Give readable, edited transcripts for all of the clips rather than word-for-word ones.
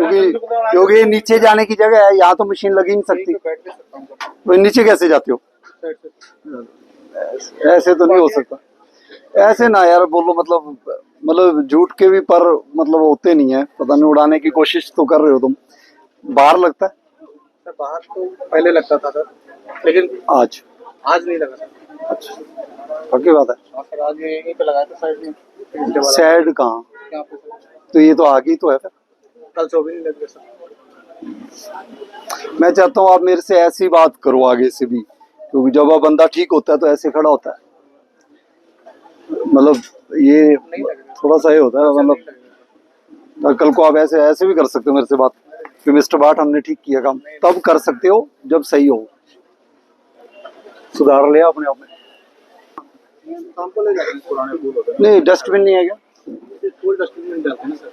क्योंकि नीचे जाने की जगह है, यहाँ तो मशीन लगी नहीं सकती। वो नीचे कैसे जाते हो? ऐसे तो नहीं हो सकता, ऐसे ना यार बोलो। मतलब झूठ के भी पर मतलब होते नहीं है, पता नहीं, उड़ाने की कोशिश तो कर रहे हो तुम। बाहर लगता है सर, बाहर तो पहले लगता था सर, लेकिन आज नहीं लगा सर। अच्छा, पक्की बात है। हाँ सर, आज यहीं पे लगाया था साइड में। सैड कहाँ? यहाँ पे सर, तो ये तो आगे ही तो है फिर। कल से भी नहीं लग रहा सर। मैं चाहता हूँ आप मेरे से ऐसी बात करो आगे से भी, क्योंकि जब वह बंदा ठीक होता है तो ऐसे खड़ा होता है। मतलब ये थोड़ा सा ये होता है, मतलब कल को आप ऐसे ऐसे भी कर सकते हो मेरे से बात कि मिस्टर भाट हमने ठीक किया काम। तब कर सकते हो जब सही हो, सुधार लिया अपने आप में। शाम को ले जाते हैं, पुराने फूल होते हैं। नहीं, डस्टबिन नहीं है क्या? फूल डस्टबिन में डालते हैं ना सर।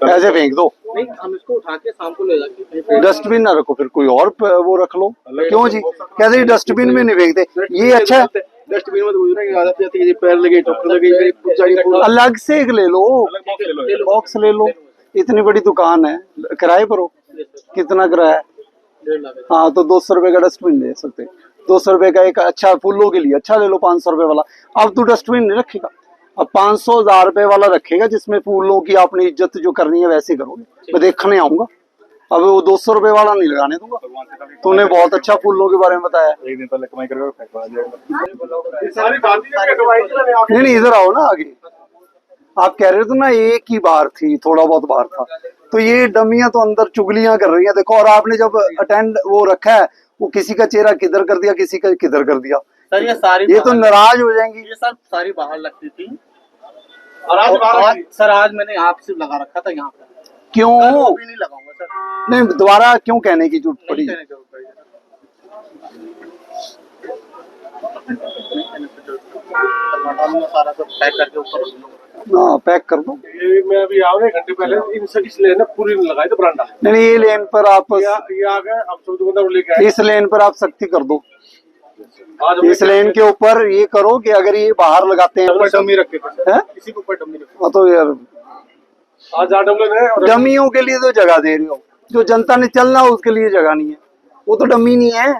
ऐसे फेंक दो, नहीं, हम इसको उठा के शाम को ले जाके डस्टबिन ना रखो, फिर कोई और वो रख लो। क्यों जी, कहते डस्टबिन में नहीं फेंकते, ये अच्छा है। डस्टबिन में तो गुजरने की आदत रहती है, पैर लगे, चक्कर लगे, अलग से एक ले लो, बॉक्स ले लो। इतनी बड़ी दुकान है, किराए पर हो? कितना किराया है? 1.5 लाख। हाँ, तो 200 रुपए का डस्टबिन ले सकते। 200 रुपए का एक अच्छा फूलों के लिए अच्छा ले लो, 500 रुपए वाला। अब तू डस्टबिन नहीं रखेगा, अब 500-1000 रुपए वाला रखेगा, जिसमें फूलों की अपनी इज्जत जो करनी है वैसे करोगे। मैं देखने आऊंगा, अब वो 200 रुपए वाला नहीं लगाने दूंगा। तूने बहुत अच्छा फूलों के बारे में बताया। एक दिन पहले कमाई करके नहीं, इधर आओ ना आगे। आप कह रहे थे ना एक ही बार थी, थोड़ा बहुत बार था, तो ये डमियां तो अंदर चुगलियां कर रही हैं देखो। और आपने जब अटेंड वो रखा है, वो किसी का चेहरा किधर कर दिया, किसी का किधर कर दिया। सर, ये तो नाराज हो जाएंगी। ये सब सारी बाहर लगती थी, और आज सर, आज मैंने आप सिर्फ लगा रखा था यहाँ पे। क्यों? भी नहीं लगाऊंगा सर। नहीं, दोबारा क्यों कहने की जरूरत पड़ी? सारा सब पैक करके ऊपर रख दूंगा। हाँ, पैक कर दो। ये मैं अभी आया 1 घंटे पहले, इस लेन पूरी लगाई तो बरांडा। नहीं, ये लेन पर आप ये आ गए, अब सब दुकानदार लेके आए। इस लेन पर आप सख्ती कर दो। आज इस लेन के ऊपर ये करो कि अगर ये बाहर लगाते हैं डमी रखे थे, हैं? इसी के ऊपर डमी रखे। हाँ, तो यार आज 8 डमी डमियों के लिए तो जगह दे रही हो, जो जनता ने चलना हो उसके लिए जगह नहीं है, वो तो डमी नहीं है।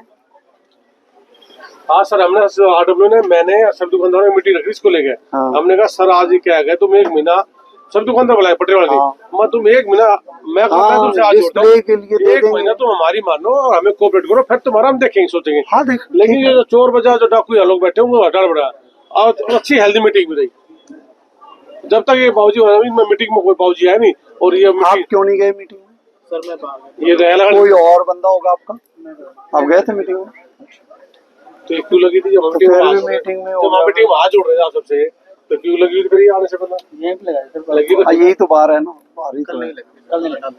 हाँ सर, हमने RW ने, मैंने सब दुकानदारों में मीटिंग रखी इसको लेके। हाँ। हमने कहा सर आज ये क्या है, तुम 1 महीना सब दुकानदार बुलाए पटरी वाले। हाँ। मैं तुम 1 महीना मैं तुमसे आज जोड़ता हूँ, के लिए दे 1 महीना तुम हमारी मानो और हमें कोऑपरेट करो, फिर तुम्हारा हम देखेंगे, सोचेंगे। हाँ, देख। लेकिन ये जो चोर बजा जो डाकू ये लोग बैठे होंगे हटाड़ बड़ा, और अच्छी हेल्दी मीटिंग भी रही। जब तक ये बाबूजी मैं मीटिंग में कोई बाबूजी आया नहीं। और ये आप क्यों नहीं गए मीटिंग में? सर मैं ये कोई और बंदा होगा आपका, आप गए थे मीटिंग में? तो क्यों लगी थी जब मीटिंग में मीटिंग वहां जोड़ रहे थे आप सबसे, तो क्यों लगी थी आने से पहले? लगी तो यही तो बार है ना, बार ही तो है। कल नहीं लगा।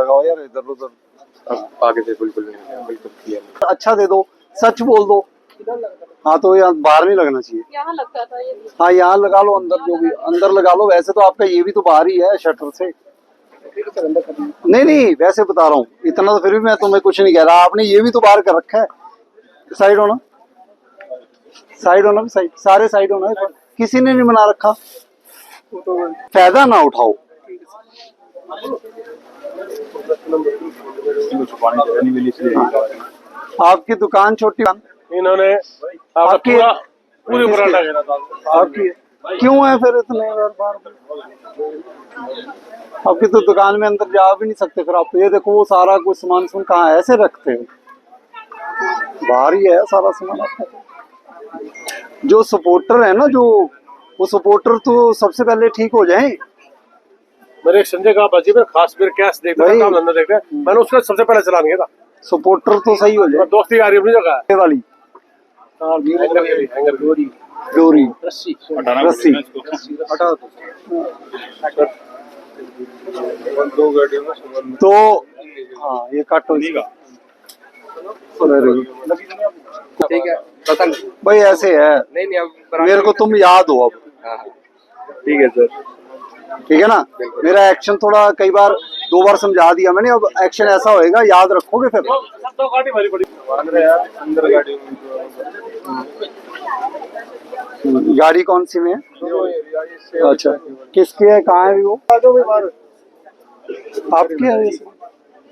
लगाओ यार इधर उधर, आगे से बिल्कुल नहीं, बिल्कुल क्लियर। अच्छा दे दो, सच बोल दो। हाँ, तो यहाँ बाहर नहीं लगना चाहिए। यहाँ लगता था ये। हाँ, यहाँ लगा लो, अंदर जो भी अंदर लगा लो। वैसे तो आपका ये भी तो बाहर ही है शटर से। नहीं, वैसे बता रहा हूँ, इतना तो फिर भी मैं तुम्हें कुछ नहीं कह रहा। आपने ये भी तो बाहर कर रखा है। साइड होना, साइड होना, साइड, सारे साइड होना, किसी ने नहीं बना रखा। फायदा ना उठाओ। आपकी दुकान छोटी, इन्होंने आपकी पूरी बरांडा घेरा था। आपकी क्यों है फिर इतने बार? आपकी तो दुकान में अंदर जा भी नहीं सकते फिर आप। ये देखो वो सारा कुछ सामान कहाँ है, ऐसे रखते हो? बाहर ही है सारा सामान आपका। जो सपोर्टर है ना, जो वो सपोर्टर तो सबसे पहले ठीक हो जाए। मेरे एक संजय का बाजी में खास फिर कैश देखता था, काम धंधा देखता, मैंने उसका सबसे पहले चलान किया था। सपोर्टर तो सही हो जाए। दोस्ती आ रही अपनी जगह वाली हैंगर डोरी रस्सी हटा दो गाड़ियों तो हाँ, ये काटो इसका। ठीक है, पसंद भाई ऐसे है। नहीं अब मेरे को तुम याद हो अब। ठीक है सर, ठीक है ना। मेरा एक्शन थोड़ा कई बार 2 बार समझा दिया मैंने, अब एक्शन ऐसा होएगा, याद रखोगे फिर। सब 2 गाड़ी भरी पड़ी अंदर गाड़ी गाड़ी कौन सी में है? अच्छा, किसकी है, कहाँ है वो? आपकी है ये?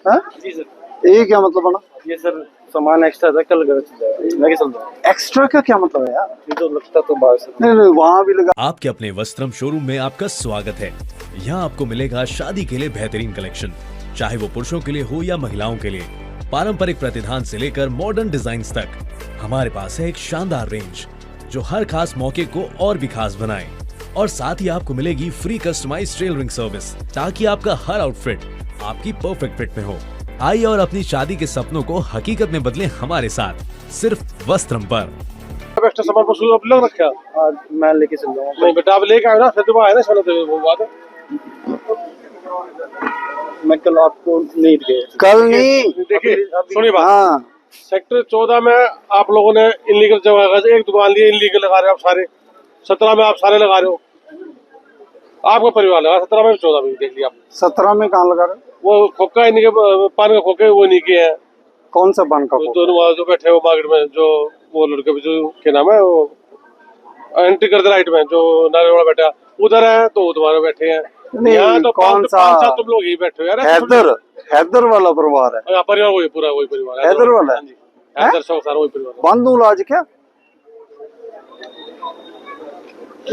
हाँ? जी सर। ये क्या मतलब बना? ये सर सामान एक्स्ट्रा था, कल घर चल जाएगा, मैं समझ रहा एक्स्ट्रा का क्या मतलब है यार? ये तो लगता तो बाहर से। नहीं नहीं, वहाँ भी लगा। आपके अपने वस्त्रम शोरूम में आपका स्वागत है। यहाँ आपको मिलेगा शादी के लिए बेहतरीन कलेक्शन, चाहे वो पुरुषों के लिए हो या महिलाओं के लिए। पारंपरिक प्रतिधान से लेकर मॉडर्न डिजाइन तक हमारे पास है एक शानदार रेंज जो हर खास मौके को और भी खास बनाए। और साथ ही आपको मिलेगी फ्री कस्टमाइज टेलरिंग सर्विस, ताकि आपका हर आउटफिट आपकी परफेक्ट फिट में हो। आइए और अपनी शादी के सपनों को हकीकत में बदलें हमारे साथ, सिर्फ वस्त्रम पर। एक्स्ट्रा सामान पर अब लग रखा है। आज मैं लेके चल जाऊंगा। नहीं बेटा, आप लेके आए ना, फिर तो आए ना चलो, तो वो बात है। मैं कल आपको नहीं दिए। कल नहीं, देखिए सुनिए बात, हाँ सेक्टर 14 में आप लोगों ने इनलीगल जगह एक दुकान ली, इनलीगल लगा रहे हो आप सारे। 17 में आप सारे लगा रहे हो, आपका परिवार लगा 17 में, 14 में देख लिया आप। 17 में कहाँ लगा रहे? वो खोखा इन्हीं के, पान का खोखे वो नहीं के हैं। कौन सा पान का वो खोखा? दोनों वहाँ जो बैठे हो मार्केट में, जो वो लड़के जो क्या नाम है, वो एंट्री कर दे राइट में, जो नारे वाला बैठा उधर है, तो वो तुम्हारे बैठे हैं। नहीं, यहाँ तो कौन सा? 5-7 तुम लोग ही बैठे हो यार। हैदर वाला परिवार है। हाँ, परिवार वही, पूरा वही परिवार हैदर वाला है? हाँ जी, हैदर शौक सारा वही परिवार है। बंद हूँ आज क्या?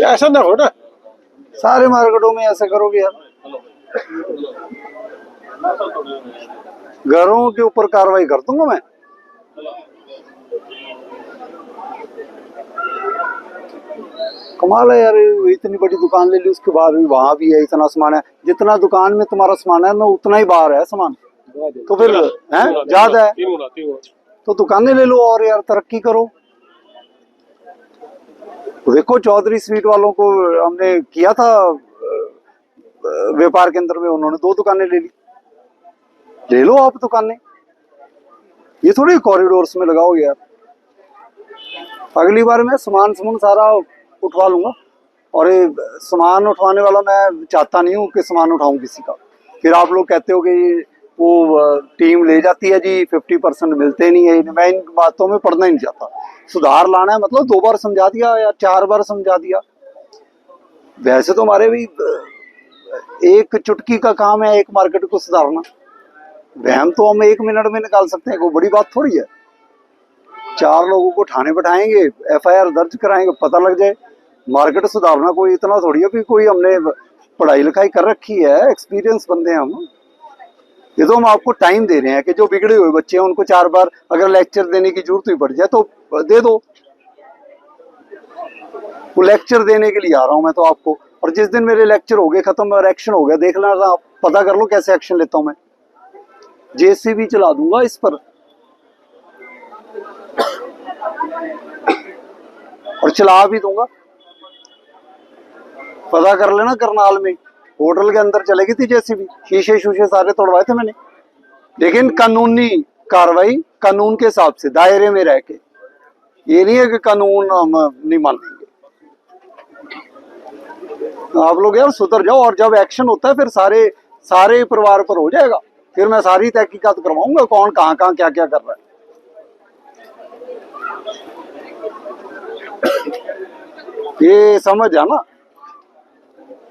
ऐसा ना हो ना, सारे मार्केटों में ऐसा करोगे यार? घरों के ऊपर कार्रवाई कर दूंगा मैं। कमाल है यार, इतनी बड़ी दुकान ले ली, उसके बाद भी वहां भी है इतना सामान है। जितना दुकान में तुम्हारा सामान है ना, उतना ही बाहर है सामान, तो फिर है ज्यादा है। 3 गुना। तो दुकानें ले लो और यार तरक्की करो। देखो चौधरी स्वीट वालों को हमने किया था व्यापार केंद्र में, उन्होंने 2 दुकानें ले ली। ले लो आप दुकानें, ये थोड़ी कॉरिडोर्स में लगाओ यार। अगली बार मैं सामान सारा उठवा लूंगा, और ये सामान उठवाने वाला मैं चाहता नहीं हूँ कि सामान उठाऊं किसी का। फिर आप लोग कहते हो कि वो टीम ले जाती है जी, 50% मिलते नहीं है। मैं इन बातों में पढ़ना ही नहीं चाहता। सुधार लाना है मतलब 2 बार समझा दिया या 4 बार समझा दिया। वैसे तो हमारे भी एक चुटकी का काम है एक मार्केट को सुधारना। वहम तो हम 1 मिनट में निकाल सकते हैं, कोई बड़ी बात थोड़ी है। 4 लोगों को ठाणे बैठाएंगे, FIR दर्ज कराएंगे, पता लग जाए। मार्केट सुधारना कोई इतना थोड़ी है, कोई हमने पढ़ाई लिखाई कर रखी है, एक्सपीरियंस बंदे हैं हम। ये तो हम आपको टाइम दे रहे हैं कि जो बिगड़े हुए बच्चे हैं उनको 4 बार अगर लेक्चर देने की जरूरत ही पड़ जाए तो दे दो। वो लेक्चर देने के लिए आ रहा हूं मैं तो आपको। और जिस दिन मेरे लेक्चर हो गए खत्म और एक्शन हो गया, देख लेना, आप पता कर लो कैसे एक्शन लेता हूं मैं। JCB चला दूंगा इस पर, और चला भी दूंगा। पता कर लेना, करनाल में होटल के अंदर चलेगी थी JCB, शीशे शूशे सारे तोड़वाए थे मैंने। लेकिन कानूनी कार्रवाई, कानून के हिसाब से, दायरे में रह के। ये नहीं है कि कानून हम नहीं मानेंगे। आप लोग यार सुधर जाओ, और जब एक्शन होता है फिर सारे परिवार पर हो जाएगा। फिर मैं सारी तहकीकात करवाऊंगा, कौन कहाँ क्या क्या कर रहा है। ये समझ आना।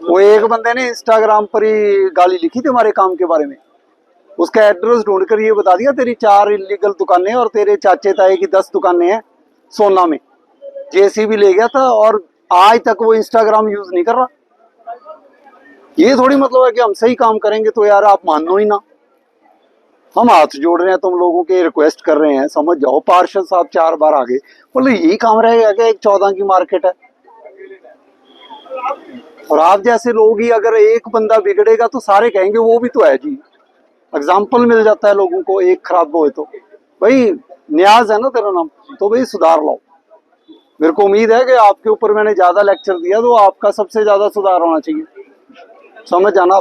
वो एक बंदे ने इंस्टाग्राम पर ही गाली लिखी थी हमारे काम के बारे में। उसका एड्रेस ढूंढकर ये बता दिया, तेरी 4 इलीगल दुकानें और तेरे चाचे ताए की 10 दुकानें हैं सोना में। JCB ले गया था और आज तक वो इंस्टाग्राम यूज नहीं कर रहा। ये थोड़ी मतलब है कि हम सही काम करेंगे तो यार आप मानो ही ना। हम हाथ जोड़ रहे हैं तुम लोगों के, रिक्वेस्ट कर रहे हैं, समझ जाओ। पार्षद साहब 4 बार आ गए, बोले यही काम रहेगा क्या, एक 14 की मार्केट है। और आप जैसे लोग ही अगर एक बंदा बिगड़ेगा तो सारे कहेंगे वो भी तो है जी। एग्जाम्पल मिल जाता है लोगों को, एक खराब हो तो भाई न्याज है ना तेरा नाम, तो भाई सुधार लाओ। मेरे को उम्मीद है कि आपके ऊपर मैंने ज्यादा लेक्चर दिया तो आपका सबसे ज्यादा सुधार होना चाहिए। समझ आना।